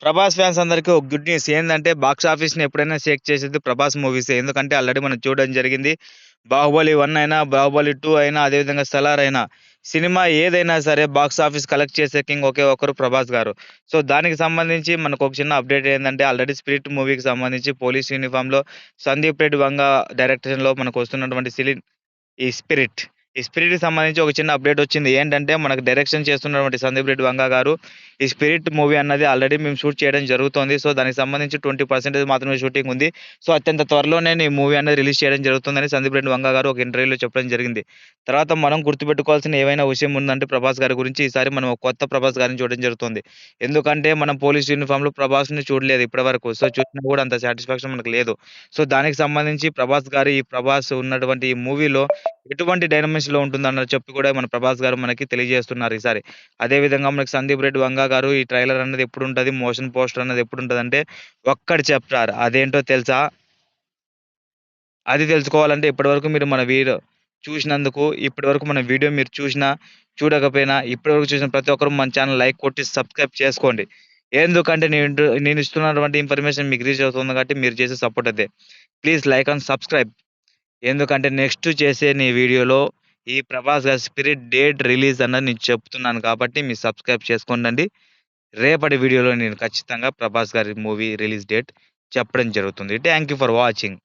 Prabhas fans అందరికీ ఒక good news ఏందంటే బాక్స్ ఆఫీస్‌ని ఎప్పుడైనా షేక్ చేసేది ప్రభాస్ మూవీసే. ఎందుకంటే ఆల్రెడీ మనం చూడడం జరిగింది. 'బాహుబలి 1' అయినా, 'బాహుబలి 2' అయినా, అదేవిధంగా 'సలార్' అయినా సినిమా ఏదైనా సరే బాక్స్ ఆఫీస్ కలెక్ట్ చేసే కింగ్ ఒకే ఒక్కరు ప్రభాస్ గారు. సో, దానికి సంబంధించి మనకొక చిన్న అప్డేట్ ఏందంటే ఆల్రెడీ 'స్పిరిట్' మూవీకి సంబంధించి పోలీస్ యూనిఫార్మ్‌లో సందీప్ రెడ్డి వంగ డైరెక్షన్‌లో మనకొస్తున్నటువంటి ఈ 'స్పిరిట్'. ఈ 'స్పిరిట్‌కి' సంబంధించి ఒక చిన్న అప్డేట్ వచ్చింది. ఏంటంటే మనకు డైరెక్షన్ చేస్తున్నటువంటి సందీప్ రెడ్డి వంగ గారు ఈ 'స్పిరిట్' మూవీ అన్నది ఆల్రెడీ మేము షూట్ చేయడం జరుగుతోంది. సో, దానికి సంబంధించి 20% మాత్రమే షూటింగ్ ఉంది. సో, అత్యంత త్వరలోనే ఈ మూవీ అనేది రిలీజ్ చేయడం జరుగుతుందని సందీప్ రెడ్డి వంగ గారు ఒక ఇంటర్వ్యూలో చెప్పడం జరిగింది. తర్వాత మనం గుర్తుపెట్టుకోవాల్సిన ఏవైనా విషయం ఉందంటే ప్రభాస్ గారి గురించి ఈసారి మనం ఒక కొత్త ప్రభాస్ గారిని చూడడం జరుగుతుంది. ఎందుకంటే మనం పోలీస్ యూనిఫార్మ్‌లో ప్రభాస్‌ని చూడలేదు ఇప్పటివరకు. సో, చూసినా కూడా అంత సాటిస్ఫాక్షన్ మనకు లేదు. సో, దానికి సంబంధించి ఈ ప్రభాస్ ఉన్నటువంటి ఈ మూవీలో ఎటువంటి డైనమిక్స్‌లో ఉంటుందన్నది చెప్పి కూడా మన ప్రభాస్ గారు మనకి తెలియజేస్తున్నారు ఈసారి. అదే విధంగా మనకి సందీప్ రెడ్డి వంగ గారు ఈ ట్రైలర్ అన్నది ఎప్పుడుంటది, మోషన్ పోస్టర్ అన్నది ఎప్పుడుంటదంటే ఒక్కటి చెప్తారు. అదేంటో తెలుసా? అది తెలుసుకోవాలంటే ఇప్పటివరకు మీరు మన వీడియో చూసినందుకు, ఇప్పటివరకు మన వీడియో మీరు చూసినా, చూడకపోయినా ఇప్పటివరకు చూసిన ప్రతి ఒక్కరు మన ఛానెల్ లైక్ కొట్టి సబ్స్క్రైబ్ చేసుకోండి. ఎందుకంటే నేను ఇస్తున్నటువంటి ఇన్ఫర్మేషన్ మీకు రీచ్ అవుతుంది కాబట్టి మీరు చేసే సపోర్ట్ అదే. Please like and subscribe. ఎందుకంటే నెక్స్ట్ చేసే నీ వీడియోలో ఈ 'ప్రభాస్' గారి 'స్పిరిట్' డేట్ రిలీజ్ అన్నది నేను చెప్తున్నాను కాబట్టి మీరు సబ్స్క్రైబ్ చేసుకోండండి. రేపటి వీడియోలో నేను ఖచ్చితంగా 'ప్రభాస్' గారి మూవీ రిలీజ్ డేట్ చెప్పడం జరుగుతుంది. Thank you for watching.